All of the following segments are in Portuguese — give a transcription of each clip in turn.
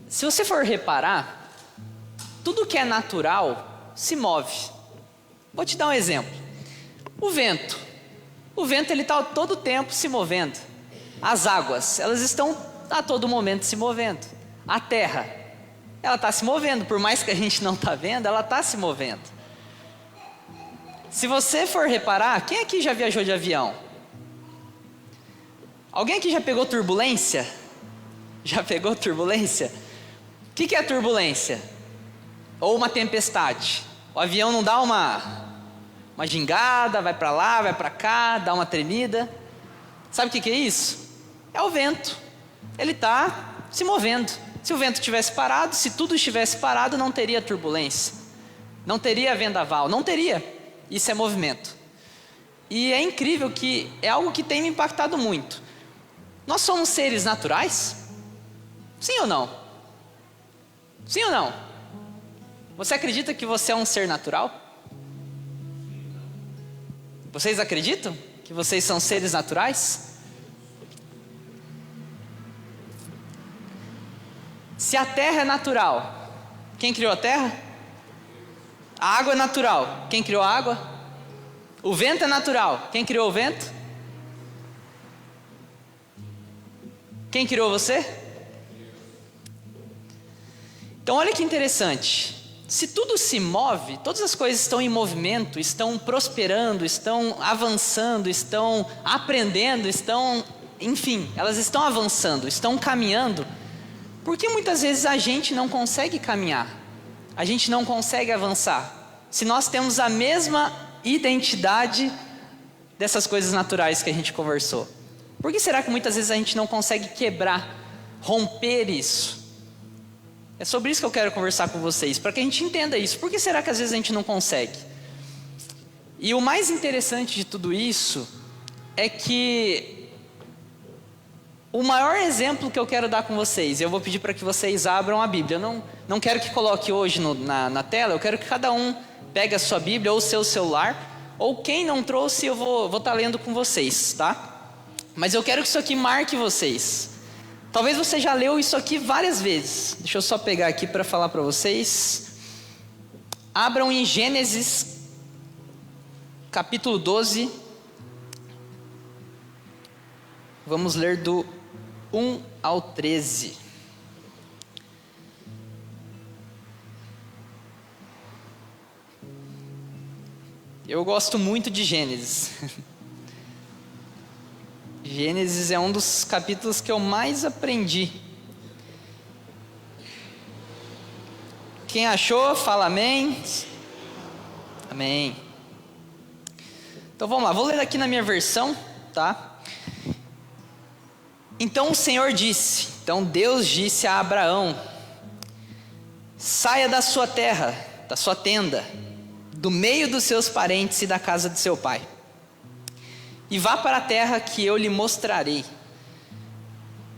Se você for reparar, tudo que é natural se move. Vou te dar um exemplo. O vento. O vento ele está a todo tempo se movendo. As águas, elas estão a todo momento se movendo. A terra, ela está se movendo. Por mais que a gente não está vendo, ela está se movendo. Se você for reparar, quem aqui já viajou de avião? Alguém aqui já pegou turbulência? Já pegou turbulência? O que é turbulência? Ou uma tempestade? O avião não dá uma gingada, vai para lá, vai para cá, dá uma tremida. Sabe o que é isso? É o vento. Ele está se movendo. Se o vento tivesse parado, se tudo estivesse parado, não teria turbulência. Não teria vendaval, não teria. Isso é movimento. E é incrível que é algo que tem me impactado muito. Nós somos seres naturais? Sim ou não? Sim ou não? Você acredita que você é um ser natural? Vocês acreditam que vocês são seres naturais? Se a terra é natural, quem criou a terra? A água é natural, quem criou a água? O vento é natural, quem criou o vento? Quem criou você? Então olha que interessante. Se tudo se move, todas as coisas estão em movimento, estão prosperando, estão avançando, estão aprendendo, enfim, elas estão avançando, estão caminhando. Por que muitas vezes a gente não consegue caminhar? A gente não consegue avançar? Se nós temos a mesma identidade dessas coisas naturais que a gente conversou. Por que será que muitas vezes a gente não consegue quebrar, romper isso? É sobre isso que eu quero conversar com vocês, para que a gente entenda isso. Por que será que às vezes a gente não consegue? E o mais interessante de tudo isso é que o maior exemplo que eu quero dar com vocês, eu vou pedir para que vocês abram a Bíblia. Eu não quero que coloque hoje na tela, eu quero que cada um pegue a sua Bíblia ou o seu celular, ou quem não trouxe eu vou estar lendo com vocês, tá? Mas eu quero que isso aqui marque vocês. Talvez você já leu isso aqui várias vezes. Deixa eu só pegar aqui para falar para vocês. Abram em Gênesis, capítulo 12. Vamos ler do 1 ao 13. Eu gosto muito de Gênesis. Gênesis é um dos capítulos que eu mais aprendi. Quem achou, fala amém. Amém. Então vamos lá, vou ler aqui na minha versão, tá? Então o Senhor disse, então Deus disse a Abraão: saia da sua terra, da sua tenda, do meio dos seus parentes e da casa de seu pai, e vá para a terra que eu lhe mostrarei.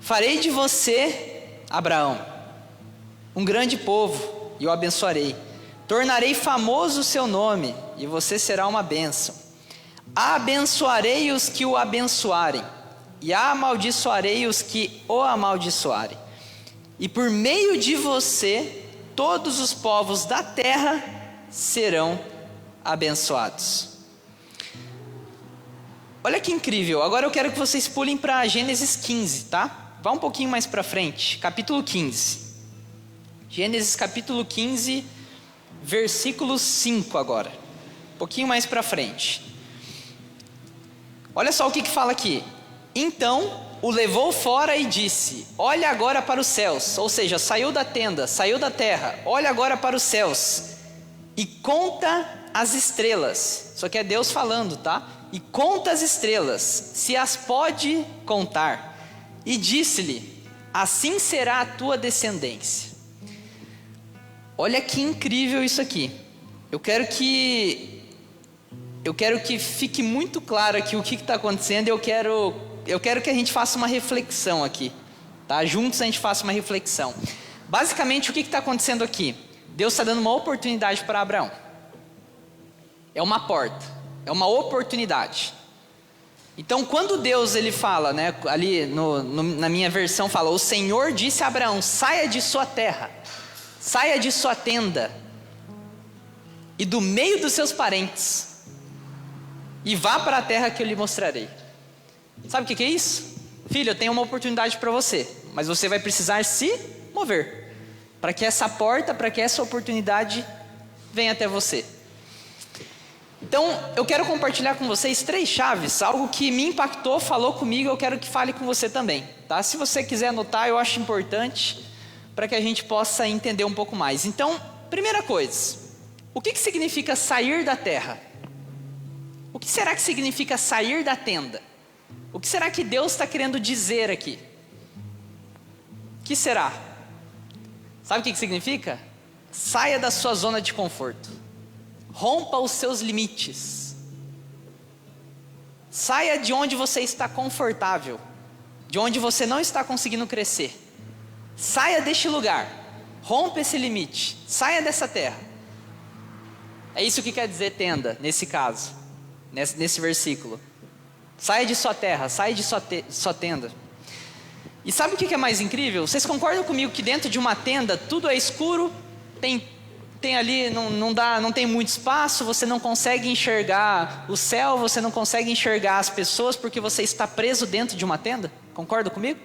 Farei de você, Abraão, um grande povo, e o abençoarei. Tornarei famoso o seu nome, e você será uma bênção. Abençoarei os que o abençoarem, e amaldiçoarei os que o amaldiçoarem. E por meio de você, todos os povos da terra serão abençoados. Olha que incrível. Agora eu quero que vocês pulem para Gênesis 15, tá? Vá um pouquinho mais para frente, capítulo 15. Gênesis capítulo 15, versículo 5 agora. Um pouquinho mais para frente. Olha só o que fala aqui. Então o levou fora e disse: olha agora para os céus. Ou seja, saiu da tenda, saiu da terra. Olha agora para os céus e conta as estrelas. Isso aqui é Deus falando, tá? E conta as estrelas, se as pode contar. E disse-lhe: assim será a tua descendência. Olha que incrível isso aqui. Eu quero que fique muito claro aqui o que está acontecendo. Eu quero que a gente faça uma reflexão aqui, tá? Juntos a gente faça uma reflexão. Basicamente, o que está acontecendo aqui? Deus está dando uma oportunidade para Abraão. É uma porta, é uma oportunidade. Então, quando Deus ele fala, né, ali na minha versão fala, o Senhor disse a Abraão, saia de sua terra, saia de sua tenda, e do meio dos seus parentes, e vá para a terra que eu lhe mostrarei. Sabe o que é isso? Filho, eu tenho uma oportunidade para você, mas você vai precisar se mover, para que essa porta, para que essa oportunidade venha até você. Então, eu quero compartilhar com vocês 3 chaves, algo que me impactou, falou comigo, eu quero que fale com você também, tá? Se você quiser anotar, eu acho importante, para que a gente possa entender um pouco mais. Então, primeira coisa, o que significa sair da terra? O que será que significa sair da tenda? O que será que Deus está querendo dizer aqui? O que será? Sabe o que significa? Saia da sua zona de conforto. Rompa os seus limites. Saia de onde você está confortável, de onde você não está conseguindo crescer. Saia deste lugar. Rompa esse limite. Saia dessa terra. É isso que quer dizer tenda, nesse caso, nesse versículo. Saia de sua terra, saia de sua tenda. E sabe o que é mais incrível? Vocês concordam comigo que dentro de uma tenda tudo é escuro, tem ali, não tem muito espaço, você não consegue enxergar o céu, você não consegue enxergar as pessoas porque você está preso dentro de uma tenda? Concorda comigo?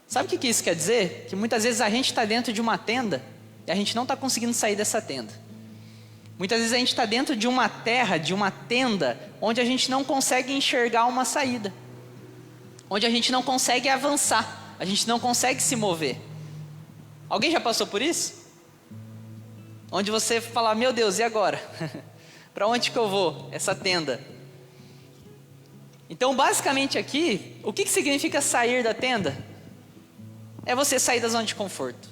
Sabe o que isso quer dizer? Que muitas vezes a gente está dentro de uma tenda e a gente não está conseguindo sair dessa tenda. Muitas vezes a gente está dentro de uma terra, de uma tenda, onde a gente não consegue enxergar uma saída, onde a gente não consegue avançar, a gente não consegue se mover. Alguém já passou por isso? Onde você fala, meu Deus, e agora? Para onde que eu vou? Essa tenda. Então, basicamente aqui, o que significa sair da tenda? É você sair da zona de conforto.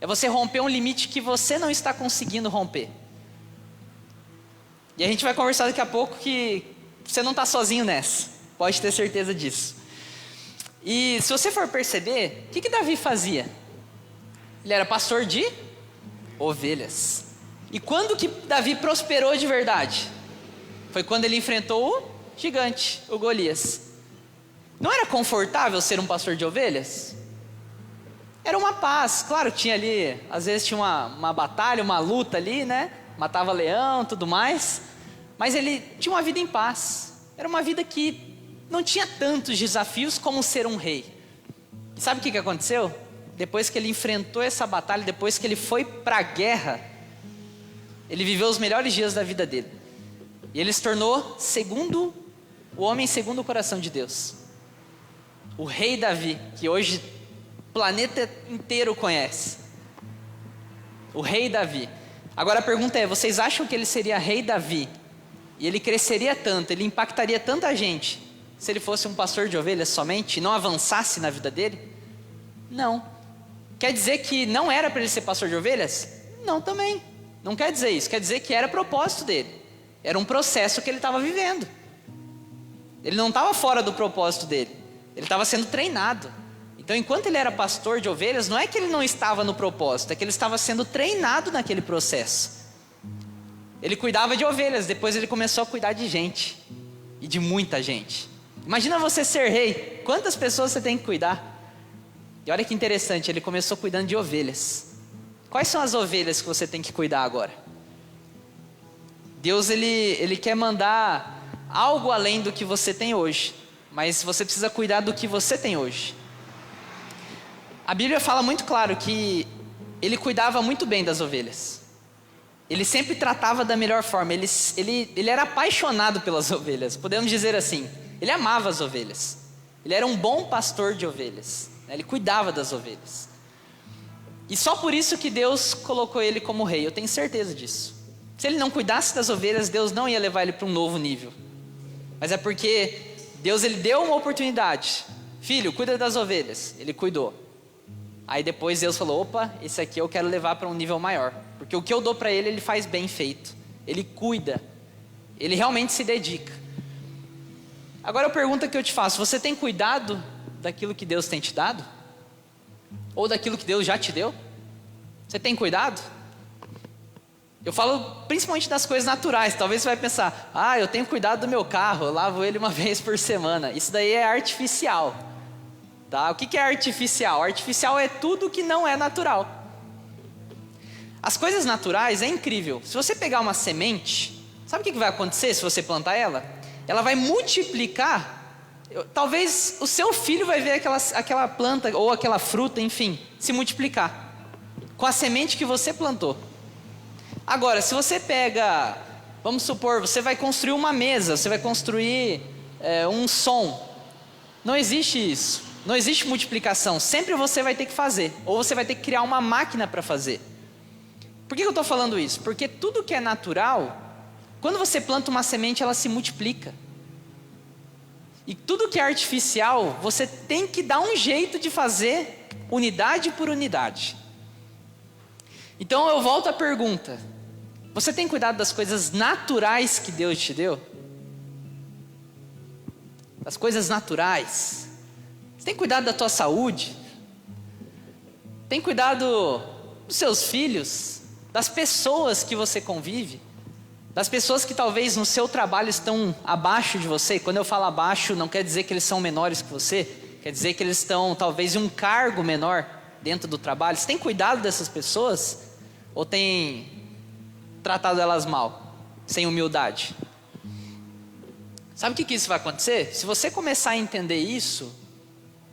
É você romper um limite que você não está conseguindo romper. E a gente vai conversar daqui a pouco que você não está sozinho nessa. Pode ter certeza disso. E se você for perceber, o que Davi fazia? Ele era pastor de ovelhas. E quando que Davi prosperou de verdade? Foi quando ele enfrentou o gigante, o Golias. Não era confortável ser um pastor de ovelhas? Era uma paz, claro que tinha ali, às vezes tinha uma batalha, uma luta ali, né? Matava leão, tudo mais. Mas ele tinha uma vida em paz. Era uma vida que não tinha tantos desafios como ser um rei. E sabe o que aconteceu? Depois que ele enfrentou essa batalha, depois que ele foi para a guerra, ele viveu os melhores dias da vida dele. E ele se tornou o homem segundo o coração de Deus. O rei Davi, que hoje o planeta inteiro conhece. O rei Davi. Agora a pergunta é, vocês acham que ele seria rei Davi? E ele cresceria tanto, ele impactaria tanta gente, se ele fosse um pastor de ovelhas somente, e não avançasse na vida dele? Não. Quer dizer que não era para ele ser pastor de ovelhas? Não também. Não quer dizer isso. Quer dizer que era propósito dele. Era um processo que ele estava vivendo. Ele não estava fora do propósito dele. Ele estava sendo treinado. Então, enquanto ele era pastor de ovelhas, não é que ele não estava no propósito, é que ele estava sendo treinado naquele processo. Ele cuidava de ovelhas, depois ele começou a cuidar de gente. E de muita gente. Imagina você ser rei. Quantas pessoas você tem que cuidar? E olha que interessante, ele começou cuidando de ovelhas. Quais são as ovelhas que você tem que cuidar agora? Deus ele quer mandar algo além do que você tem hoje, mas você precisa cuidar do que você tem hoje. A Bíblia fala muito claro que ele cuidava muito bem das ovelhas. Ele sempre tratava da melhor forma, ele era apaixonado pelas ovelhas, podemos dizer assim. Ele amava as ovelhas, ele era um bom pastor de ovelhas. Ele cuidava das ovelhas. E só por isso que Deus colocou ele como rei. Eu tenho certeza disso. Se ele não cuidasse das ovelhas, Deus não ia levar ele para um novo nível. Mas é porque Deus ele deu uma oportunidade. Filho, cuida das ovelhas. Ele cuidou. Aí depois Deus falou, opa, esse aqui eu quero levar para um nível maior. Porque o que eu dou para ele, ele faz bem feito. Ele cuida. Ele realmente se dedica. Agora a pergunta que eu te faço, você tem cuidado daquilo que Deus tem te dado? Ou daquilo que Deus já te deu? Você tem cuidado? Eu falo principalmente das coisas naturais. Talvez você vai pensar, eu tenho cuidado do meu carro, eu lavo ele uma vez por semana. Isso daí é artificial. Tá? O que é artificial? Artificial é tudo que não é natural. As coisas naturais é incrível. Se você pegar uma semente, sabe o que vai acontecer se você plantar ela? Ela vai multiplicar. Talvez o seu filho vai ver aquela planta ou aquela fruta, enfim, se multiplicar com a semente que você plantou. Agora, se você pega, vamos supor, você vai construir uma mesa, você vai construir um som. Não existe isso. Não existe multiplicação. Sempre você vai ter que fazer. Ou você vai ter que criar uma máquina para fazer. Por que eu estou falando isso? Porque tudo que é natural, quando você planta uma semente, ela se multiplica. E tudo que é artificial, você tem que dar um jeito de fazer unidade por unidade. Então eu volto à pergunta: você tem cuidado das coisas naturais que Deus te deu? Das coisas naturais? Você tem cuidado da tua saúde? Tem cuidado dos seus filhos? Das pessoas que você convive? Das pessoas que talvez no seu trabalho estão abaixo de você? Quando eu falo abaixo, não quer dizer que eles são menores que você. Quer dizer que eles estão talvez em um cargo menor dentro do trabalho. Você tem cuidado dessas pessoas? Ou tem tratado elas mal? Sem humildade? Sabe o que isso vai acontecer? Se você começar a entender isso,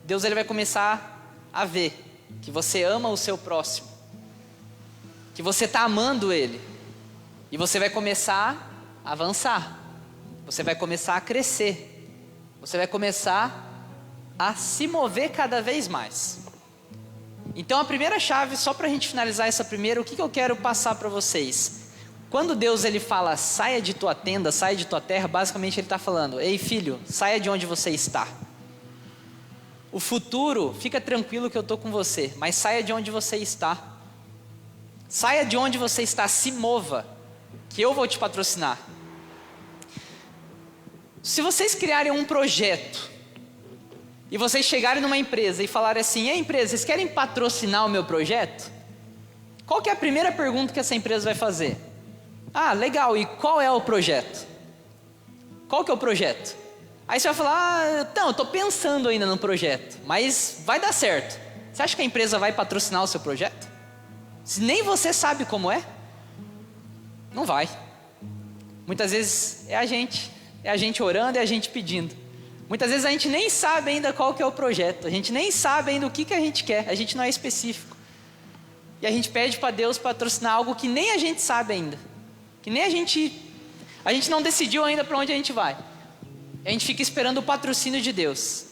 Deus ele vai começar a ver que você ama o seu próximo, que você está amando ele, e você vai começar a avançar, você vai começar a crescer, você vai começar a se mover cada vez mais. Então a primeira chave, só para a gente finalizar essa primeira, o que eu quero passar para vocês? Quando Deus ele fala, saia de tua tenda, saia de tua terra, basicamente ele está falando, ei filho, saia de onde você está. O futuro, fica tranquilo que eu estou com você, mas saia de onde você está. Saia de onde você está, se mova, que eu vou te patrocinar. Se vocês criarem um projeto, e vocês chegarem numa empresa e falarem assim, ei empresa, vocês querem patrocinar o meu projeto? Qual que é a primeira pergunta que essa empresa vai fazer? Legal, e qual é o projeto? Qual que é o projeto? Aí você vai falar, eu estou pensando ainda no projeto, mas vai dar certo. Você acha que a empresa vai patrocinar o seu projeto? Se nem você sabe como é, não vai. Muitas vezes é a gente orando, é a gente pedindo. Muitas vezes a gente nem sabe ainda qual que é o projeto, a gente nem sabe ainda o que a gente quer, a gente não é específico. E a gente pede para Deus patrocinar algo que nem a gente sabe ainda, que nem a gente não decidiu ainda para onde a gente vai. A gente fica esperando o patrocínio de Deus.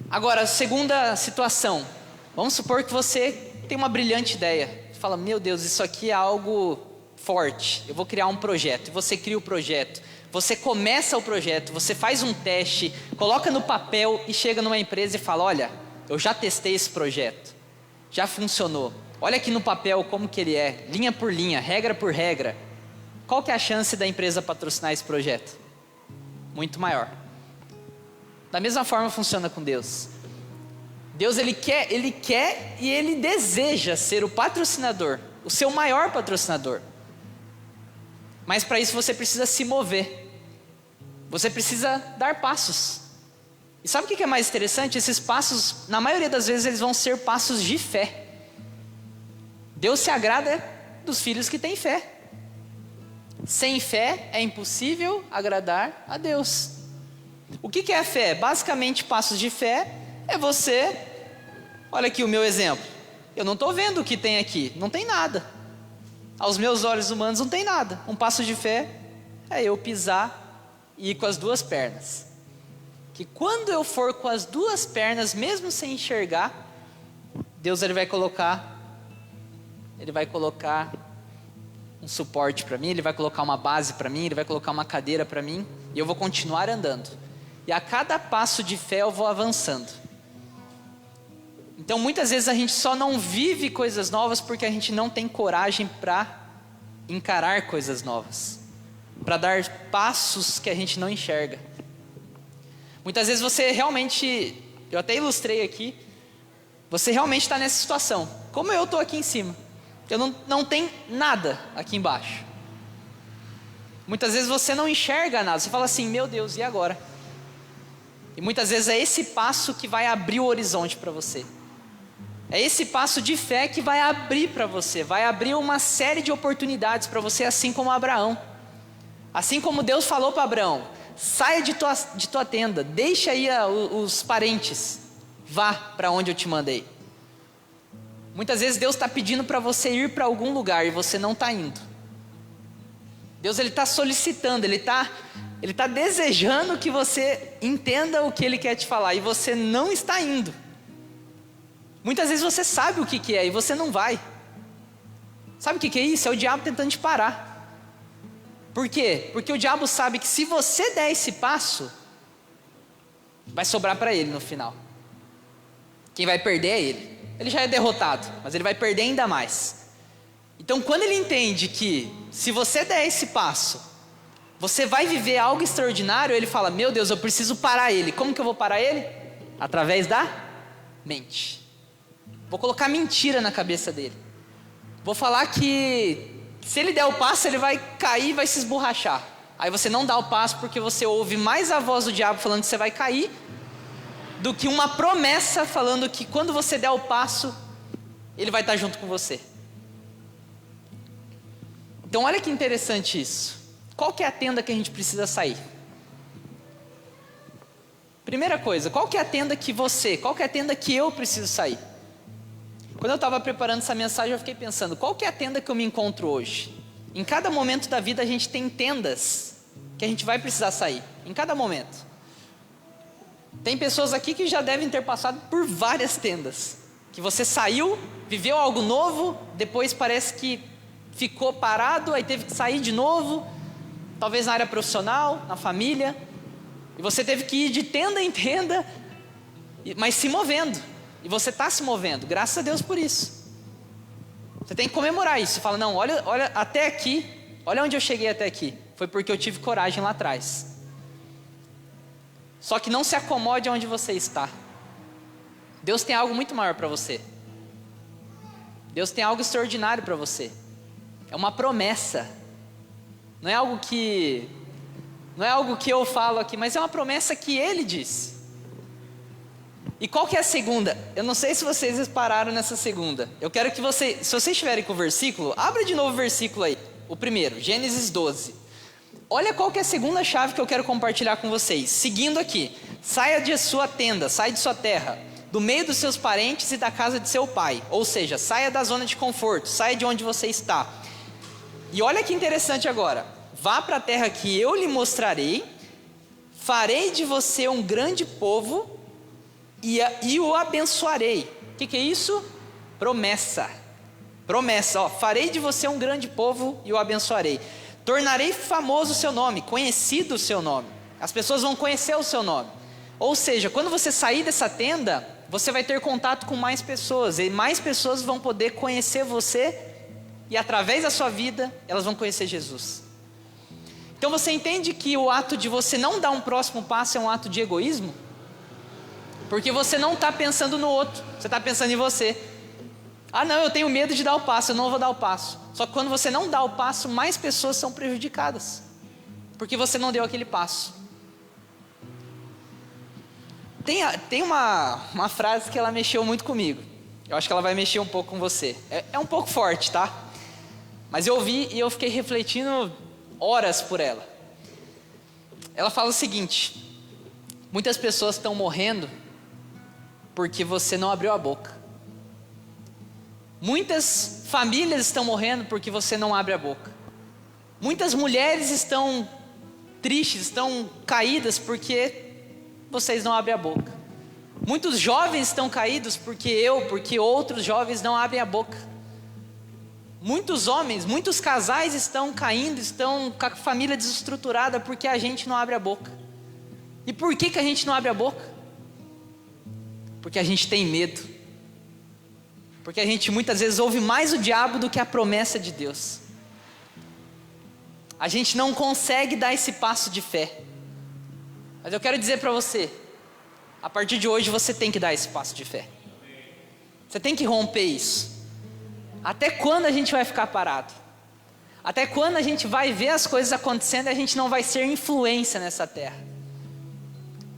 Agora, segunda situação, vamos supor que você tem uma brilhante ideia, você fala, meu Deus, isso aqui é algo forte, eu vou criar um projeto, e você cria o projeto, você começa o projeto, você faz um teste, coloca no papel e chega numa empresa e fala, olha, eu já testei esse projeto, já funcionou, olha aqui no papel como que ele é, linha por linha, regra por regra. Qual que é a chance da empresa patrocinar esse projeto? Muito maior. Da mesma forma funciona com Deus. Deus ele quer e ele deseja ser o patrocinador, o seu maior patrocinador. Mas para isso você precisa se mover. Você precisa dar passos. E sabe o que é mais interessante? Esses passos, na maioria das vezes, eles vão ser passos de fé. Deus se agrada dos filhos que têm fé. Sem fé é impossível agradar a Deus. O que é a fé? Basicamente, passos de fé é você... Olha aqui o meu exemplo. Eu não estou vendo o que tem aqui. Não tem nada. Aos meus olhos humanos não tem nada. Um passo de fé é eu pisar e ir com as duas pernas. Que quando eu for com as duas pernas, mesmo sem enxergar, Deus ele vai colocar um suporte para mim, ele vai colocar uma base para mim, ele vai colocar uma cadeira para mim, e eu vou continuar andando. E a cada passo de fé eu vou avançando. Então muitas vezes a gente só não vive coisas novas porque a gente não tem coragem para encarar coisas novas, para dar passos que a gente não enxerga. Muitas vezes você realmente, eu até ilustrei aqui, você realmente está nessa situação, como eu estou aqui em cima. Não tem nada aqui embaixo. Muitas vezes você não enxerga nada, você fala assim, meu Deus, e agora? E muitas vezes é esse passo que vai abrir o horizonte para você. É esse passo de fé que vai abrir para você, vai abrir uma série de oportunidades para você, assim como Abraão. Assim como Deus falou para Abraão, saia de tua tenda, deixa aí os parentes, vá para onde eu te mandei. Muitas vezes Deus está pedindo para você ir para algum lugar e você não está indo. Deus está solicitando, Ele está desejando que você entenda o que Ele quer te falar e você não está indo. Muitas vezes você sabe o que é e você não vai. Sabe o que é isso? É o diabo tentando te parar. Por quê? Porque o diabo sabe que se você der esse passo, vai sobrar para ele no final. Quem vai perder é ele. Ele já é derrotado, mas ele vai perder ainda mais. Então quando ele entende que se você der esse passo, você vai viver algo extraordinário, ele fala, meu Deus, eu preciso parar ele. Como que eu vou parar ele? Através da mente. Vou colocar mentira na cabeça dele. Vou falar que se ele der o passo, ele vai cair e vai se esborrachar. Aí você não dá o passo porque você ouve mais a voz do diabo falando que você vai cair, do que uma promessa falando que quando você der o passo, ele vai estar junto com você. Então olha que interessante isso. Qual que é a tenda que a gente precisa sair? Primeira coisa, qual que é a tenda qual que é a tenda que eu preciso sair? Quando eu estava preparando essa mensagem, eu fiquei pensando, qual que é a tenda que eu me encontro hoje? Em cada momento da vida a gente tem tendas que a gente vai precisar sair, em cada momento. Tem pessoas aqui que já devem ter passado por várias tendas, que você saiu, viveu algo novo, depois parece que ficou parado, aí teve que sair de novo, talvez na área profissional, na família, e você teve que ir de tenda em tenda, mas se movendo. E você está se movendo, graças a Deus por isso. Você tem que comemorar isso. Você fala, não, olha até aqui, olha onde eu cheguei até aqui. Foi porque eu tive coragem lá atrás. Só que não se acomode onde você está. Deus tem algo muito maior para você. Deus tem algo extraordinário para você. É uma promessa. Não é algo que eu falo aqui, mas é uma promessa que Ele diz. E qual que é a segunda? Eu não sei se vocês pararam nessa segunda. Eu quero que se vocês estiverem com o versículo, abra de novo o versículo aí. O primeiro, Gênesis 12. Olha qual que é a segunda chave que eu quero compartilhar com vocês. Seguindo aqui, saia de sua tenda, saia de sua terra, do meio dos seus parentes e da casa de seu pai. Ou seja, saia da zona de conforto, saia de onde você está. E olha que interessante agora. Vá para a terra que eu lhe mostrarei, farei de você um grande povo e o abençoarei. O que é isso? Promessa. Promessa, farei de você um grande povo e o abençoarei. Tornarei famoso o seu nome, conhecido o seu nome. As pessoas vão conhecer o seu nome. Ou seja, quando você sair dessa tenda, você vai ter contato com mais pessoas. E mais pessoas vão poder conhecer você. E através da sua vida, elas vão conhecer Jesus. Então você entende que o ato de você não dar um próximo passo é um ato de egoísmo? Porque você não está pensando no outro, você está pensando em você. Ah não, eu tenho medo de dar o passo, eu não vou dar o passo. Só que quando você não dá o passo, mais pessoas são prejudicadas. Porque você não deu aquele passo. Tem uma frase que ela mexeu muito comigo. Eu acho que ela vai mexer um pouco com você. É um pouco forte, tá? Mas eu ouvi e eu fiquei refletindo horas por ela. Ela fala o seguinte: muitas pessoas estão morrendo porque você não abriu a boca. Muitas famílias estão morrendo porque você não abre a boca. Muitas mulheres estão tristes, estão caídas porque vocês não abrem a boca. Muitos jovens estão caídos porque outros jovens não abrem a boca. Muitos homens, muitos casais estão caindo, estão com a família desestruturada porque a gente não abre a boca. E por que a gente não abre a boca? Porque a gente tem medo. Porque a gente muitas vezes ouve mais o diabo do que a promessa de Deus. A gente não consegue dar esse passo de fé. Mas eu quero dizer para você, a partir de hoje você tem que dar esse passo de fé. Você tem que romper isso. Até quando a gente vai ficar parado? Até quando a gente vai ver as coisas acontecendo e a gente não vai ser influência nessa terra?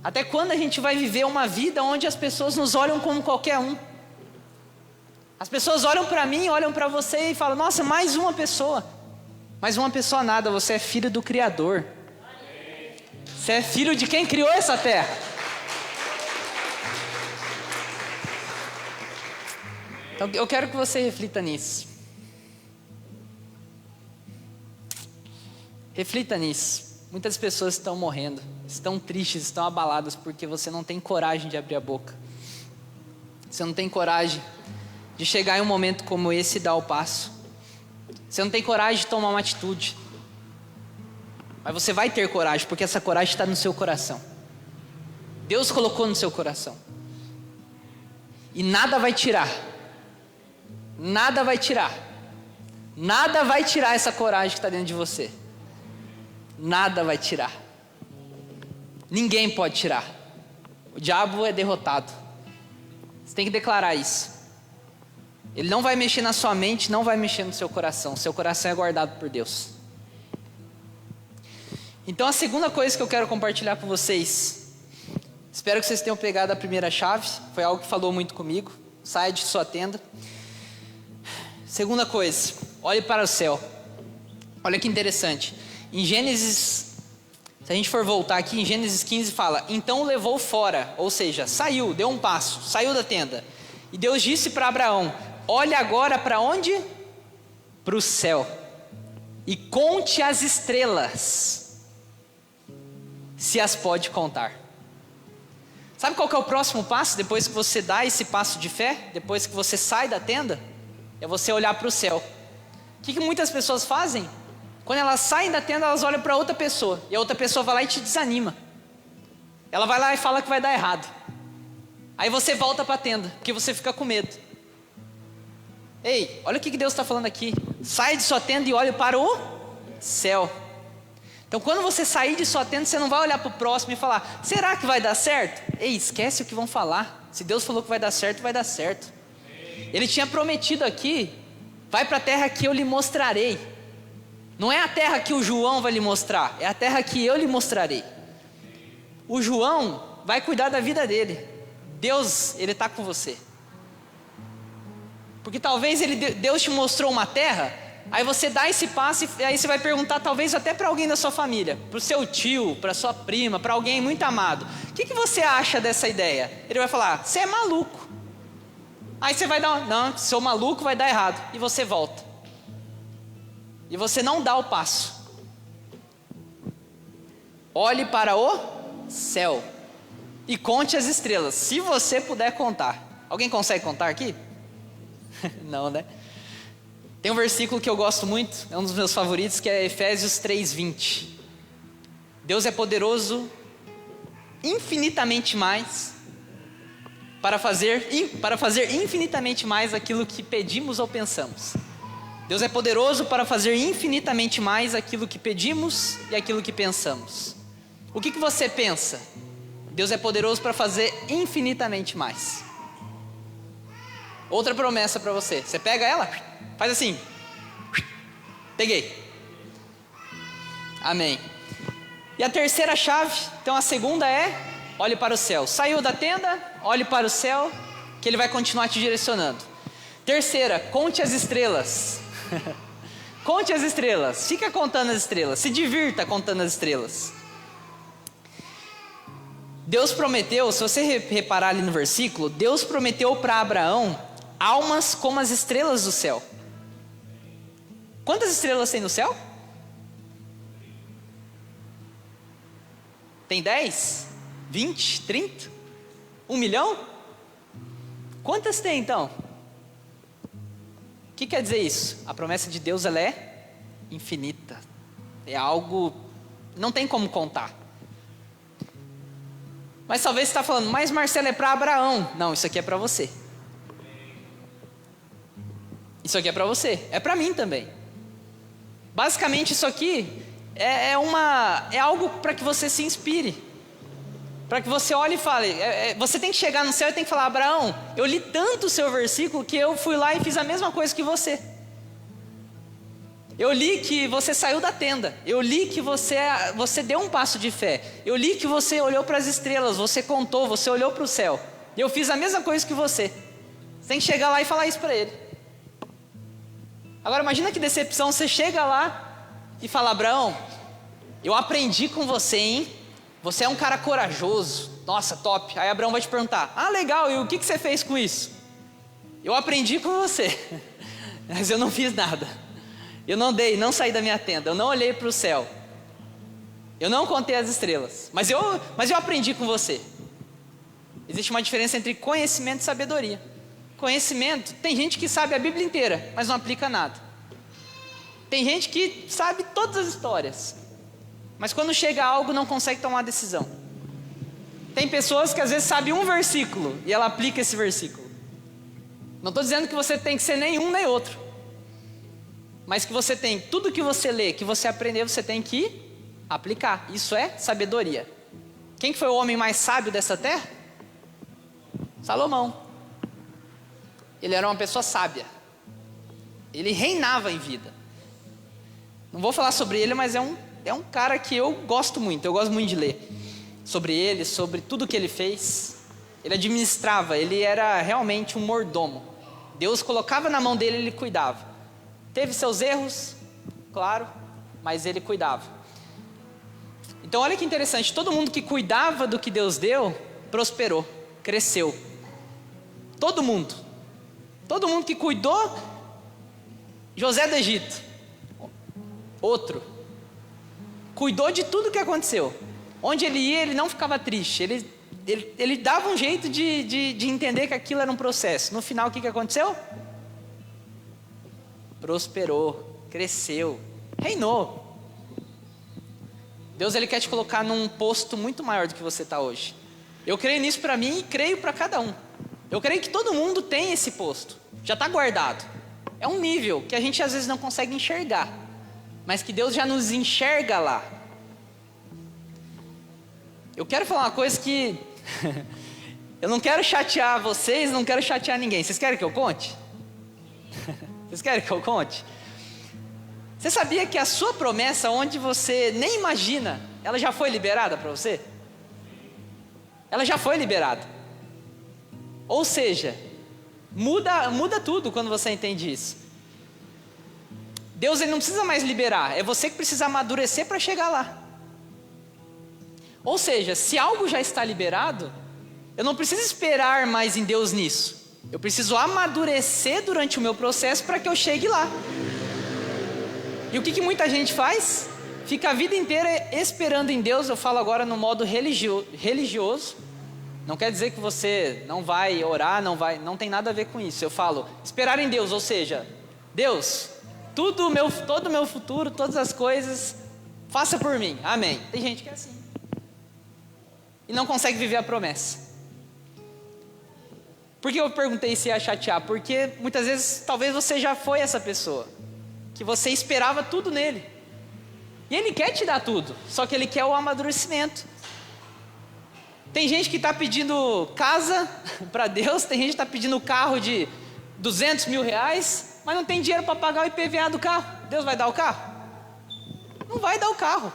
Até quando a gente vai viver uma vida onde as pessoas nos olham como qualquer um? As pessoas olham para mim, olham para você e falam: nossa, mais uma pessoa. Mais uma pessoa nada, você é filho do Criador. Você é filho de quem criou essa terra. Então eu quero que você reflita nisso. Reflita nisso. Muitas pessoas estão morrendo, estão tristes, estão abaladas porque você não tem coragem de abrir a boca. Você não tem coragem de chegar em um momento como esse e dar o passo. Você não tem coragem de tomar uma atitude. Mas você vai ter coragem, porque essa coragem está no seu coração. Deus colocou no seu coração. E nada vai tirar. Nada vai tirar. Nada vai tirar essa coragem que está dentro de você. Nada vai tirar. Ninguém pode tirar. O diabo é derrotado. Você tem que declarar isso. Ele não vai mexer na sua mente, não vai mexer no seu coração. Seu coração é guardado por Deus. Então a segunda coisa que eu quero compartilhar com vocês, espero que vocês tenham pegado a primeira chave, foi algo que falou muito comigo. Saia de sua tenda. Segunda coisa, olhe para o céu. Olha que interessante. Em Gênesis, se a gente for voltar aqui, em Gênesis 15 fala: então o levou fora, ou seja, saiu, deu um passo, saiu da tenda. E Deus disse para Abraão: olhe agora para onde? Para o céu. E conte as estrelas, se as pode contar. Sabe qual que é o próximo passo? Depois que você dá esse passo de fé, depois que você sai da tenda, é você olhar para o céu. O que muitas pessoas fazem? Quando elas saem da tenda, elas olham para outra pessoa. E a outra pessoa vai lá e te desanima. Ela vai lá e fala que vai dar errado. Aí você volta para a tenda, porque você fica com medo. Ei, olha o que Deus está falando aqui. Sai de sua tenda e olhe para o céu. Então quando você sair de sua tenda, você não vai olhar para o próximo e falar: será que vai dar certo? Ei, esquece o que vão falar. Se Deus falou que vai dar certo, vai dar certo. Ele tinha prometido aqui: vai para a terra que eu lhe mostrarei. Não é a terra que o João vai lhe mostrar, é a terra que eu lhe mostrarei. O João vai cuidar da vida dele. Deus, Ele está com você. Porque talvez Deus te mostrou uma terra, aí você dá esse passo e aí você vai perguntar talvez até para alguém da sua família, para o seu tio, para sua prima, para alguém muito amado: o que você acha dessa ideia? Ele vai falar: você é maluco. Aí você vai dar: não, sou maluco, vai dar errado. E você volta. E você não dá o passo. Olhe para o céu e conte as estrelas, se você puder contar. Alguém consegue contar aqui? Não, né? Tem um versículo que eu gosto muito, é um dos meus favoritos, que é Efésios 3:20. Deus é poderoso infinitamente mais para fazer infinitamente mais aquilo que pedimos ou pensamos. Deus é poderoso para fazer infinitamente mais aquilo que pedimos e aquilo que pensamos. O que você pensa? Deus é poderoso para fazer infinitamente mais. Outra promessa para você. Você pega ela, faz assim. Peguei. Amém. E a terceira chave, então a segunda é: olhe para o céu. Saiu da tenda, olhe para o céu, que Ele vai continuar te direcionando. Terceira, conte as estrelas. Conte as estrelas, fica contando as estrelas, se divirta contando as estrelas. Deus prometeu, se você reparar ali no versículo, Deus prometeu para Abraão almas como as estrelas do céu. Quantas estrelas tem no céu? Tem 10? 20? 30? 1 milhão? Quantas tem então? O que quer dizer isso? A promessa de Deus, ela é infinita. É algo, não tem como contar. Mas talvez você está falando: mas Marcelo, é para Abraão. Não, isso aqui é para você. Isso aqui é para você, é para mim também. Basicamente isso aqui é algo para que você se inspire. Para que você olhe e fale, você tem que chegar no céu e tem que falar: Abraão, eu li tanto o seu versículo que eu fui lá e fiz a mesma coisa que você. Eu li que você saiu da tenda. Eu li que você deu um passo de fé. Eu li que você olhou para as estrelas, você contou, você olhou para o céu. E eu fiz a mesma coisa que você. Você tem que chegar lá e falar isso para ele. Agora imagina que decepção, você chega lá e fala: Abraão, eu aprendi com você, hein? Você é um cara corajoso. Nossa, top. Aí Abraão vai te perguntar: ah, legal, e o que você fez com isso? Eu aprendi com você, mas eu não fiz nada. Eu não saí da minha tenda, eu não olhei para o céu. Eu não contei as estrelas, mas eu aprendi com você. Existe uma diferença entre conhecimento e sabedoria. Conhecimento, tem gente que sabe a Bíblia inteira, mas não aplica nada. Tem gente que sabe todas as histórias, mas quando chega a algo não consegue tomar uma decisão. Tem pessoas que às vezes sabem um versículo e ela aplica esse versículo. Não estou dizendo que você tem que ser nem um nem outro, mas que você tem, tudo que você lê, que você aprender, você tem que aplicar. Isso é sabedoria. Quem que foi o homem mais sábio dessa terra? Salomão. Ele era uma pessoa sábia. Ele reinava em vida. Não vou falar sobre ele, mas é um cara que eu gosto muito. Eu gosto muito de ler sobre ele, sobre tudo que ele fez. Ele administrava, ele era realmente um mordomo. Deus colocava na mão dele e ele cuidava. Teve seus erros, claro, mas ele cuidava. Então olha que interessante, todo mundo que cuidava do que Deus deu, prosperou, cresceu. Todo mundo que cuidou, José do Egito, outro, cuidou de tudo que aconteceu. Onde ele ia, ele não ficava triste, ele dava um jeito de entender que aquilo era um processo. No final, o que aconteceu? Prosperou, cresceu, reinou. Deus, ele quer te colocar num posto muito maior do que você está hoje. Eu creio nisso para mim e creio para cada um. Eu creio que todo mundo tem esse posto, já está guardado. É um nível que a gente às vezes não consegue enxergar, mas que Deus já nos enxerga lá. Eu quero falar uma coisa que eu não quero chatear vocês, não quero chatear ninguém. Vocês querem que eu conte? Vocês querem que eu conte? Você sabia que a sua promessa, onde você nem imagina, ela já foi liberada para você? Ela já foi liberada. Ou seja, muda tudo quando você entende isso. Deus, ele não precisa mais liberar, é você que precisa amadurecer para chegar lá. Ou seja, se algo já está liberado, eu não preciso esperar mais em Deus nisso. Eu preciso amadurecer durante o meu processo para que eu chegue lá. E o que muita gente faz? Fica a vida inteira esperando em Deus. Eu falo agora no modo religioso. Não quer dizer que você não vai orar, não tem nada a ver com isso. Eu falo esperar em Deus, ou seja, Deus, todo o meu futuro, todas as coisas, faça por mim, amém. Tem gente que é assim e não consegue viver a promessa. Por que eu perguntei se ia chatear? Porque muitas vezes, talvez você já foi essa pessoa, que você esperava tudo nele. E ele quer te dar tudo, só que ele quer o amadurecimento. Tem gente que está pedindo casa para Deus, tem gente que está pedindo carro de 200 mil reais, mas não tem dinheiro para pagar o IPVA do carro. Deus vai dar o carro? Não vai dar o carro.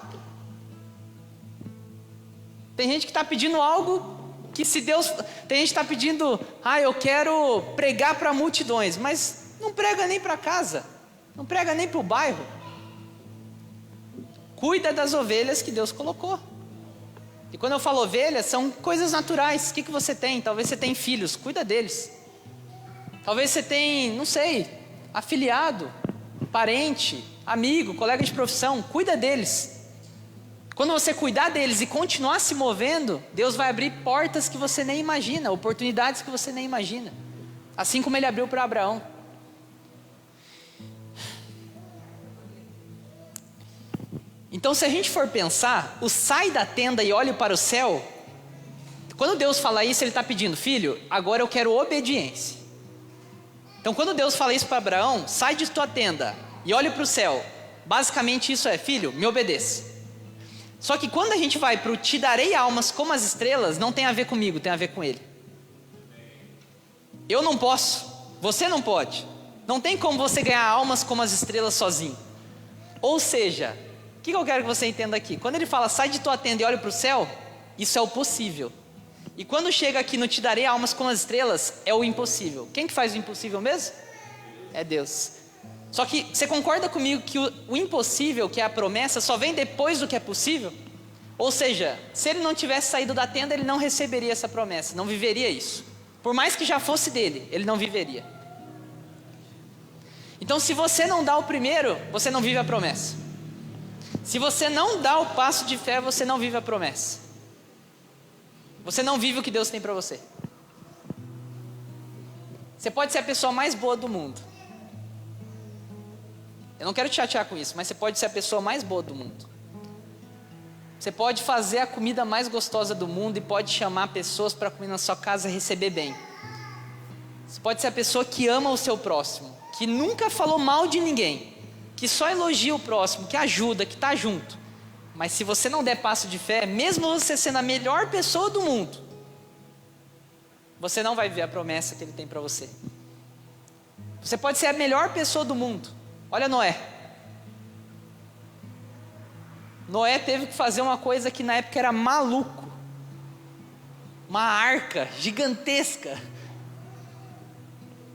Tem gente que está pedindo algo que se Deus... Tem gente que está pedindo, eu quero pregar para multidões, mas não prega nem para casa, não prega nem para o bairro. Cuida das ovelhas que Deus colocou. E quando eu falo ovelhas, são coisas naturais. O que você tem? Talvez você tenha filhos, cuida deles. Talvez você tenha, não sei, afiliado, parente, amigo, colega de profissão, cuida deles. Quando você cuidar deles e continuar se movendo, Deus vai abrir portas que você nem imagina, oportunidades que você nem imagina. Assim como ele abriu para Abraão. Então, se a gente for pensar, o sai da tenda e olhe para o céu, quando Deus fala isso, ele está pedindo, filho, agora eu quero obediência. Então, quando Deus fala isso para Abraão, sai de tua tenda e olhe para o céu, basicamente isso é, filho, me obedeça. Só que quando a gente vai para o te darei almas como as estrelas, não tem a ver comigo, tem a ver com Ele. Eu não posso, você não pode. Não tem como você ganhar almas como as estrelas sozinho. Ou seja, o que eu quero que você entenda aqui? Quando ele fala, sai de tua tenda e olha para o céu, isso é o possível. E quando chega aqui no te darei almas como as estrelas, é o impossível. Quem que faz o impossível mesmo? É Deus. Só que você concorda comigo que o impossível, que é a promessa, só vem depois do que é possível? Ou seja, se ele não tivesse saído da tenda, ele não receberia essa promessa, não viveria isso. Por mais que já fosse dele, ele não viveria. Então, se você não dá o primeiro, você não vive a promessa. Se você não dá o passo de fé, você não vive a promessa. Você não vive o que Deus tem para você. Você pode ser a pessoa mais boa do mundo. Eu não quero te chatear com isso, mas você pode ser a pessoa mais boa do mundo. Você pode fazer a comida mais gostosa do mundo e pode chamar pessoas para comer na sua casa e receber bem. Você pode ser a pessoa que ama o seu próximo, que nunca falou mal de ninguém, que só elogia o próximo, que ajuda, que está junto. Mas se você não der passo de fé, mesmo você sendo a melhor pessoa do mundo, você não vai ver a promessa que Ele tem para você. Você pode ser a melhor pessoa do mundo. Olha Noé. Noé teve que fazer uma coisa que na época era maluco. Uma arca gigantesca.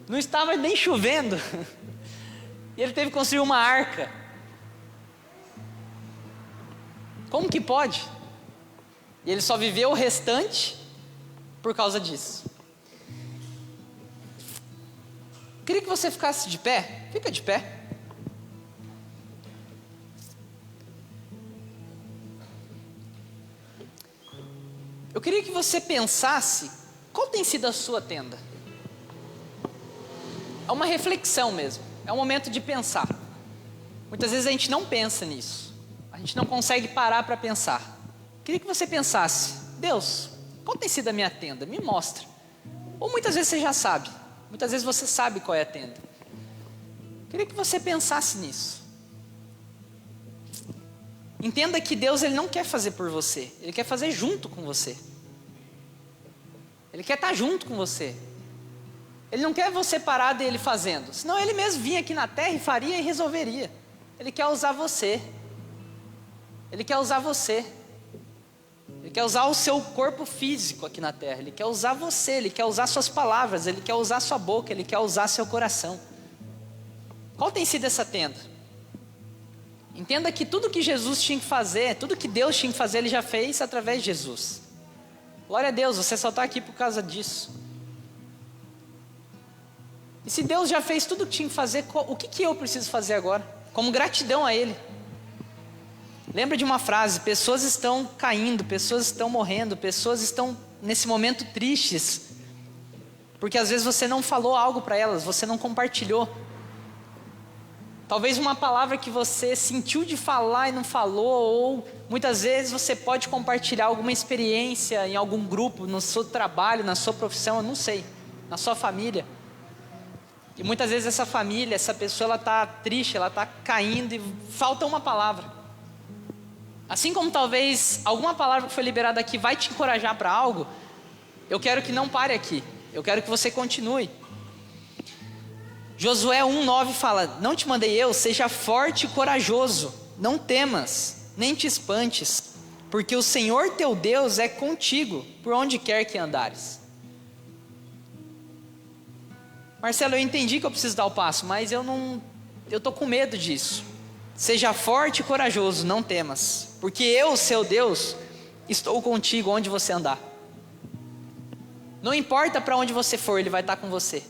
Não estava nem chovendo. E ele teve que construir uma arca. Como que pode? E ele só viveu o restante por causa disso. Eu queria que você ficasse de pé. Fica de pé. Eu queria que você pensasse, qual tem sido a sua tenda? É uma reflexão mesmo, é um momento de pensar. Muitas vezes a gente não pensa nisso, a gente não consegue parar para pensar. Eu queria que você pensasse, Deus, qual tem sido a minha tenda? Me mostra. Ou muitas vezes você já sabe, muitas vezes você sabe qual é a tenda. Eu queria que você pensasse nisso. Entenda que Deus ele não quer fazer por você, Ele quer fazer junto com você. Ele quer estar junto com você. Ele não quer você parar dele fazendo, senão Ele mesmo vinha aqui na terra e faria e resolveria. Ele quer usar você. Ele quer usar você. Ele quer usar o seu corpo físico aqui na terra. Ele quer usar você, Ele quer usar suas palavras, Ele quer usar sua boca, Ele quer usar seu coração. Qual tem sido essa tenda? Entenda que tudo que Jesus tinha que fazer, tudo que Deus tinha que fazer, Ele já fez através de Jesus. Glória a Deus, você só está aqui por causa disso. E se Deus já fez tudo o que tinha que fazer, o que eu preciso fazer agora? Como gratidão a Ele. Lembra de uma frase, pessoas estão caindo, pessoas estão morrendo, pessoas estão nesse momento tristes, porque às vezes você não falou algo para elas, você não compartilhou. Talvez uma palavra que você sentiu de falar e não falou, ou muitas vezes você pode compartilhar alguma experiência em algum grupo, no seu trabalho, na sua profissão, eu não sei, na sua família. E muitas vezes essa família, essa pessoa, ela está triste, ela está caindo e falta uma palavra. Assim como talvez alguma palavra que foi liberada aqui vai te encorajar para algo, eu quero que não pare aqui, eu quero que você continue. Josué 1,9 fala, não te mandei eu, seja forte e corajoso, não temas, nem te espantes, porque o Senhor teu Deus é contigo, por onde quer que andares. Marcelo, eu entendi que eu preciso dar o passo, mas eu estou com medo disso. Seja forte e corajoso, não temas, porque eu, seu Deus, estou contigo onde você andar. Não importa para onde você for, Ele vai estar com você.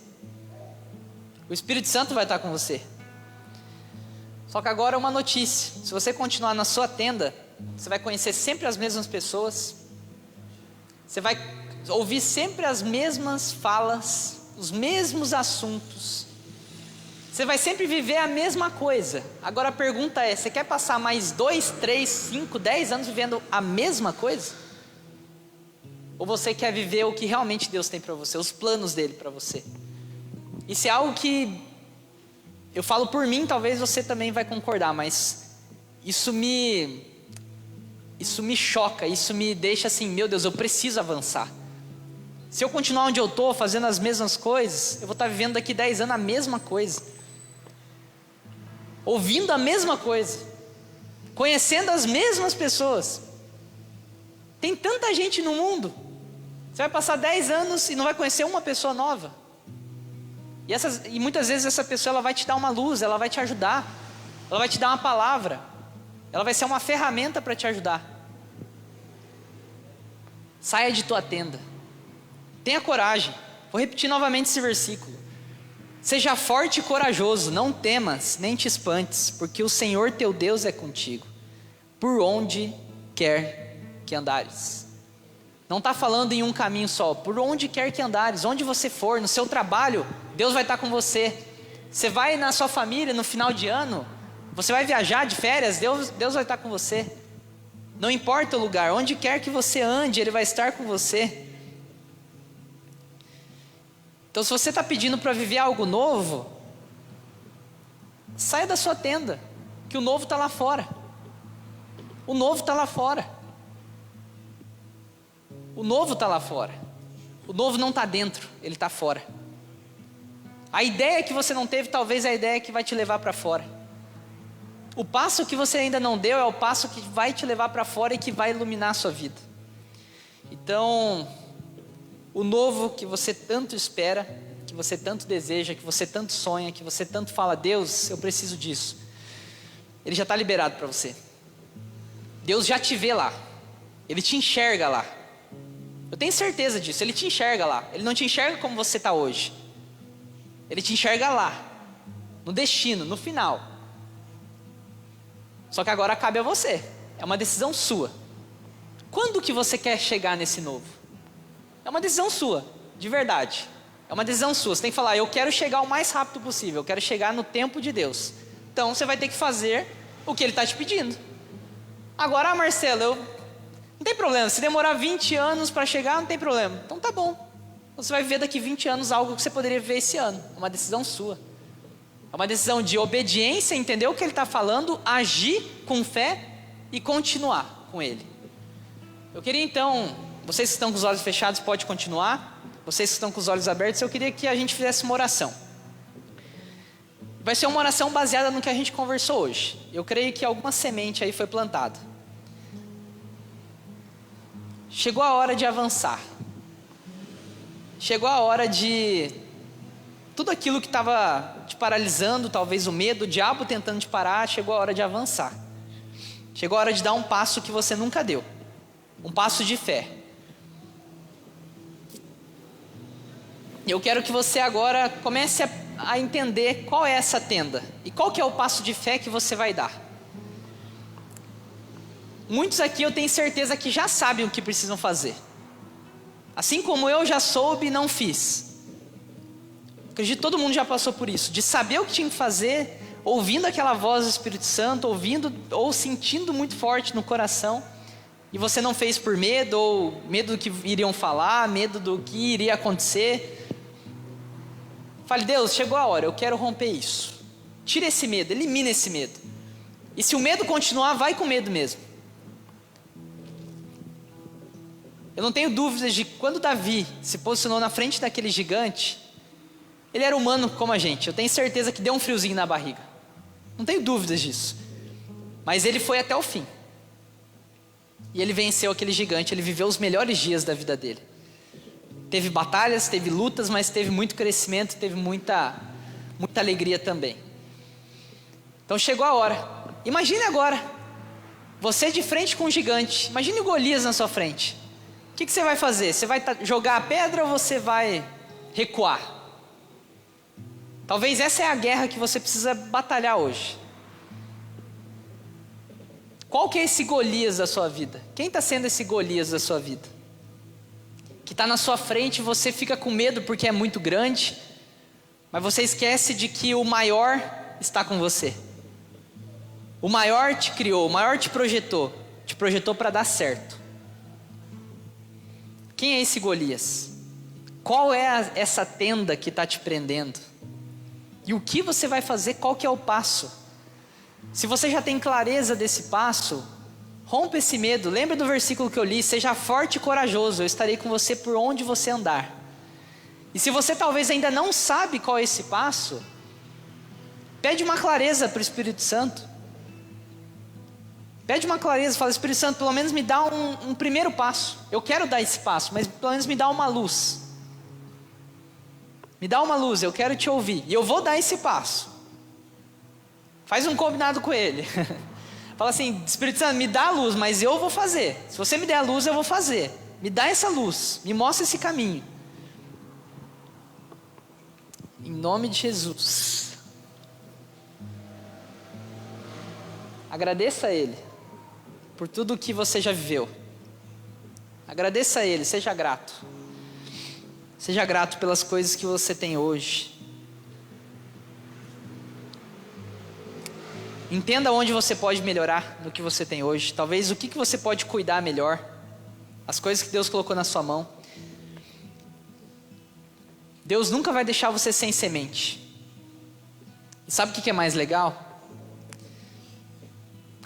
O Espírito Santo vai estar com você. Só que agora uma notícia, se você continuar na sua tenda, você vai conhecer sempre as mesmas pessoas, você vai ouvir sempre as mesmas falas, os mesmos assuntos, você vai sempre viver a mesma coisa. Agora a pergunta é, você quer passar mais 2, 3, 5, 10 anos vivendo a mesma coisa? Ou você quer viver o que realmente Deus tem para você, os planos dele para você? Isso é algo que eu falo por mim, talvez você também vai concordar, mas isso me isso me choca, isso me deixa assim, meu Deus, eu preciso avançar. Se eu continuar onde eu estou, fazendo as mesmas coisas, eu vou estar vivendo daqui 10 anos a mesma coisa, ouvindo a mesma coisa, conhecendo as mesmas pessoas. Tem tanta gente no mundo, você vai passar 10 anos e não vai conhecer uma pessoa nova. E muitas vezes essa pessoa ela vai te dar uma luz, ela vai te ajudar, ela vai te dar uma palavra, ela vai ser uma ferramenta para te ajudar. Saia de tua tenda, tenha coragem. Vou repetir novamente esse versículo: seja forte e corajoso, não temas nem te espantes, porque o Senhor teu Deus é contigo, por onde quer que andares. Não está falando em um caminho só, por onde quer que andares, onde você for, no seu trabalho, Deus vai estar com você. Você vai na sua família no final de ano, você vai viajar de férias, Deus vai estar com você. Não importa o lugar, onde quer que você ande, Ele vai estar com você. Então se você está pedindo para viver algo novo, saia da sua tenda, que o novo está lá fora. O novo está lá fora. O novo está lá fora. O novo não está dentro, ele está fora. A ideia que você não teve, talvez é a ideia que vai te levar para fora. O passo que você ainda não deu é o passo que vai te levar para fora e que vai iluminar a sua vida. Então, o novo que você tanto espera, que você tanto deseja, que você tanto sonha, que você tanto fala, Deus, eu preciso disso, ele já está liberado para você. Deus já te vê lá, Ele te enxerga lá. Eu tenho certeza disso, Ele te enxerga lá. Ele não te enxerga como você está hoje, Ele te enxerga lá, no destino, no final. Só que agora cabe a você, é uma decisão sua. Quando que você quer chegar nesse novo? É uma decisão sua, de verdade. É uma decisão sua, você tem que falar, eu quero chegar o mais rápido possível, eu quero chegar no tempo de Deus. Então você vai ter que fazer o que Ele está te pedindo. Agora, Marcelo, não tem problema, se demorar 20 anos para chegar, não tem problema. Então tá bom, você vai viver daqui 20 anos algo que você poderia viver esse ano. É uma decisão sua. É uma decisão de obediência, entender o que Ele está falando, agir com fé e continuar com Ele. Eu queria então, vocês que estão com os olhos fechados podem continuar. Vocês que estão com os olhos abertos, eu queria que a gente fizesse uma oração. Vai ser uma oração baseada no que a gente conversou hoje. Eu creio que alguma semente aí foi plantada. Chegou a hora de avançar. Chegou a hora de tudo aquilo que estava te paralisando, talvez o medo, o diabo tentando te parar, chegou a hora de avançar. Chegou a hora de dar um passo que você nunca deu. Um passo de fé. Eu quero que você agora comece a entender qual é essa tenda. E qual que é o passo de fé que você vai dar. Muitos aqui eu tenho certeza que já sabem o que precisam fazer. Assim como eu já soube e não fiz. Acredito que todo mundo já passou por isso. De saber o que tinha que fazer, ouvindo aquela voz do Espírito Santo, ouvindo ou sentindo muito forte no coração. E você não fez por medo, ou medo do que iriam falar, medo do que iria acontecer. Fale, Deus, chegou a hora, eu quero romper isso. Tira esse medo, elimina esse medo. E se o medo continuar, vai com medo mesmo. Eu não tenho dúvidas de que quando Davi se posicionou na frente daquele gigante, ele era humano como a gente. Eu tenho certeza que deu um friozinho na barriga. Não tenho dúvidas disso. Mas ele foi até o fim. E ele venceu aquele gigante, ele viveu os melhores dias da vida dele. Teve batalhas, teve lutas, mas teve muito crescimento, teve muita alegria também. Então chegou a hora. Imagine agora, você de frente com um gigante. Imagine o Golias na sua frente. O que você vai fazer? Você vai jogar a pedra ou você vai recuar? Talvez essa é a guerra que você precisa batalhar hoje. Qual que é esse Golias da sua vida? Quem está sendo esse Golias da sua vida? Que está na sua frente e você fica com medo porque é muito grande, mas você esquece de que o maior está com você. O maior te criou, o maior te projetou para dar certo. Quem é esse Golias? Qual é essa tenda que está te prendendo? E o que você vai fazer? Qual que é o passo? Se você já tem clareza desse passo, Rompa esse medo. Lembra do versículo que eu li? Seja forte e corajoso, eu estarei com você por onde você andar. E se você talvez ainda não sabe qual é esse passo, pede uma clareza para o Espírito Santo. Pede uma clareza, fala: Espírito Santo, pelo menos me dá um primeiro passo. Eu quero dar esse passo, mas pelo menos me dá uma luz. Me dá uma luz, eu quero te ouvir. E eu vou dar esse passo. Faz um combinado com ele. Fala assim: Espírito Santo, me dá a luz, mas eu vou fazer. Se você me der a luz, eu vou fazer. Me dá essa luz, me mostra esse caminho. Em nome de Jesus. Agradeça a Ele por tudo o que você já viveu. Agradeça a Ele, seja grato. Seja grato pelas coisas que você tem hoje. Entenda onde você pode melhorar no que você tem hoje. Talvez o que você pode cuidar melhor. As coisas que Deus colocou na sua mão. Deus nunca vai deixar você sem semente. E sabe o que é mais legal?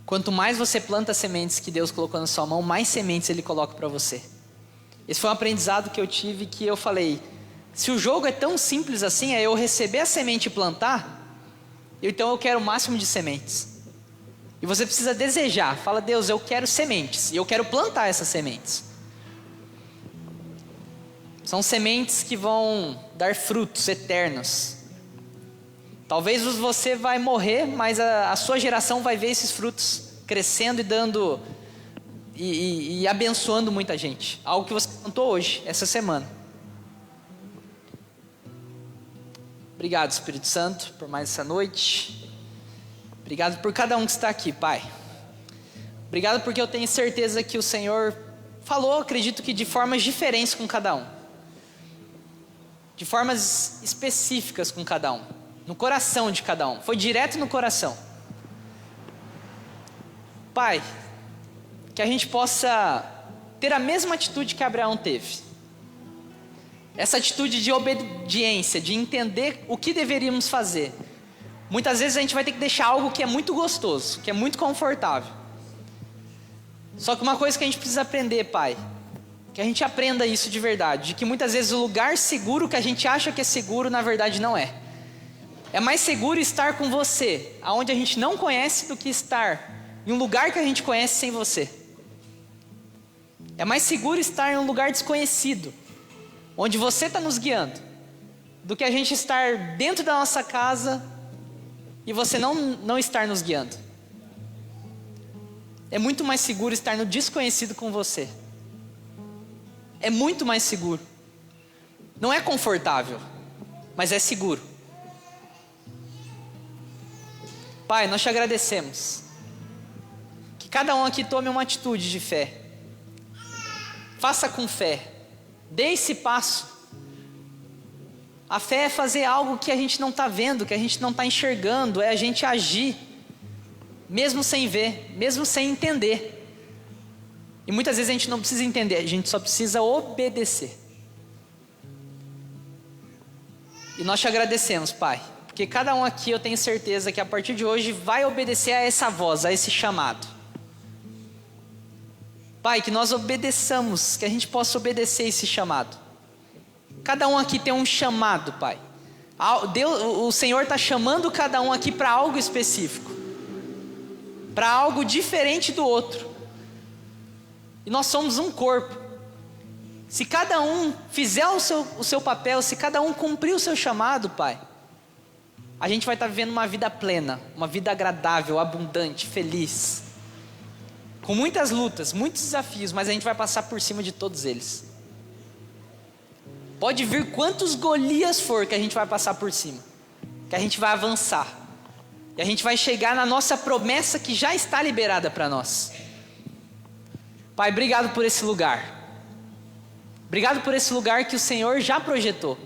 Quanto mais você planta sementes que Deus colocou na sua mão, mais sementes Ele coloca para você. Esse foi um aprendizado que eu tive, que eu falei: se o jogo é tão simples assim, é eu receber a semente e plantar, então eu quero o máximo de sementes. E você precisa desejar. Fala: Deus, eu quero sementes, e eu quero plantar essas sementes. São sementes que vão dar frutos eternos. Talvez você vai morrer, mas a sua geração vai ver esses frutos crescendo e dando e abençoando muita gente. Algo que você plantou hoje, essa semana. Obrigado, Espírito Santo, por mais essa noite. Obrigado por cada um que está aqui, Pai. Obrigado porque eu tenho certeza que o Senhor falou, acredito que de formas diferentes com cada um. De formas específicas com cada um. No coração de cada um. Foi direto no coração. Pai, que a gente possa ter a mesma atitude que Abraão teve. Essa atitude de obediência, de entender o que deveríamos fazer. Muitas vezes a gente vai ter que deixar algo que é muito gostoso, que é muito confortável. Só que uma coisa que a gente precisa aprender, Pai, que a gente aprenda isso de verdade, de que muitas vezes o lugar seguro que a gente acha que é seguro, na verdade não é. É mais seguro estar com você, aonde a gente não conhece, do que estar em um lugar que a gente conhece sem você. É mais seguro estar em um lugar desconhecido, onde você está nos guiando, do que a gente estar dentro da nossa casa e você não estar nos guiando. É muito mais seguro estar no desconhecido com você. É muito mais seguro. Não é confortável, mas é seguro. Pai, nós te agradecemos. Que cada um aqui tome uma atitude de fé. Faça com fé. Dê esse passo. A fé é fazer algo que a gente não está vendo, que a gente não está enxergando. É a gente agir, mesmo sem ver, mesmo sem entender. E muitas vezes a gente não precisa entender, a gente só precisa obedecer. E nós te agradecemos, Pai. Porque cada um aqui, eu tenho certeza que a partir de hoje vai obedecer a essa voz, a esse chamado. Pai, que nós obedeçamos, que a gente possa obedecer esse chamado. Cada um aqui tem um chamado, Pai. Deus, o Senhor está chamando cada um aqui para algo específico. Para algo diferente do outro. E nós somos um corpo. Se cada um fizer o seu papel, se cada um cumprir o seu chamado, Pai, a gente vai estar vivendo uma vida plena, uma vida agradável, abundante, feliz. Com muitas lutas, muitos desafios, mas a gente vai passar por cima de todos eles. Pode vir quantos Golias for que a gente vai passar por cima. Que a gente vai avançar. E a gente vai chegar na nossa promessa que já está liberada para nós. Pai, obrigado por esse lugar. Obrigado por esse lugar que o Senhor já projetou.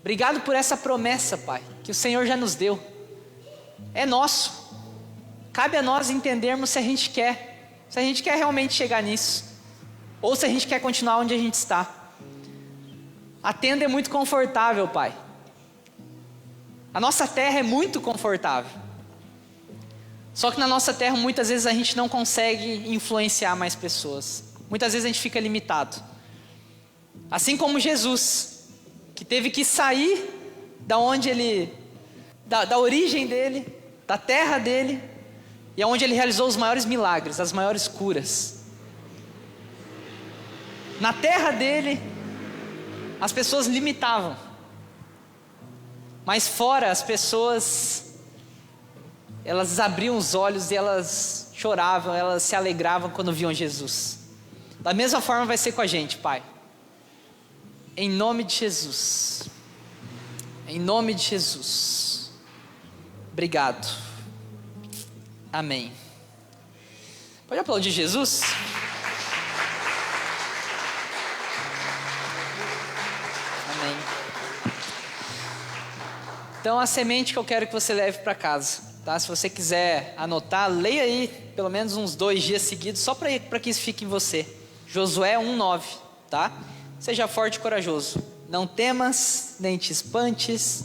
Obrigado por essa promessa, Pai, que o Senhor já nos deu. É nosso. Cabe a nós entendermos se a gente quer. Se a gente quer realmente chegar nisso. Ou se a gente quer continuar onde a gente está. A tenda é muito confortável, Pai. A nossa terra é muito confortável. Só que na nossa terra, muitas vezes a gente não consegue influenciar mais pessoas. Muitas vezes a gente fica limitado. Assim como Jesus, que teve que sair da onde ele, da origem dele, da terra dele, e onde ele realizou os maiores milagres, as maiores curas. Na terra dele, as pessoas limitavam, mas fora as pessoas, elas abriam os olhos e elas choravam, elas se alegravam quando viam Jesus. Da mesma forma vai ser com a gente, Pai. Em nome de Jesus. Em nome de Jesus. Obrigado. Amém. Pode aplaudir Jesus? Amém. Então a semente que eu quero que você leve para casa, tá? Se você quiser anotar, leia aí pelo menos uns 2 dias seguidos, só para que isso fique em você. Josué 1:9, tá? Seja forte e corajoso. Não temas, nem te espantes,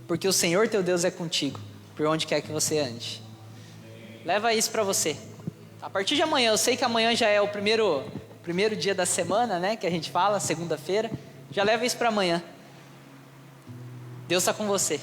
porque o Senhor teu Deus é contigo, por onde quer que você ande. Leva isso para você. A partir de amanhã, eu sei que amanhã já é o primeiro dia da semana, né? Que a gente fala, segunda-feira. Já leva isso para amanhã. Deus está com você.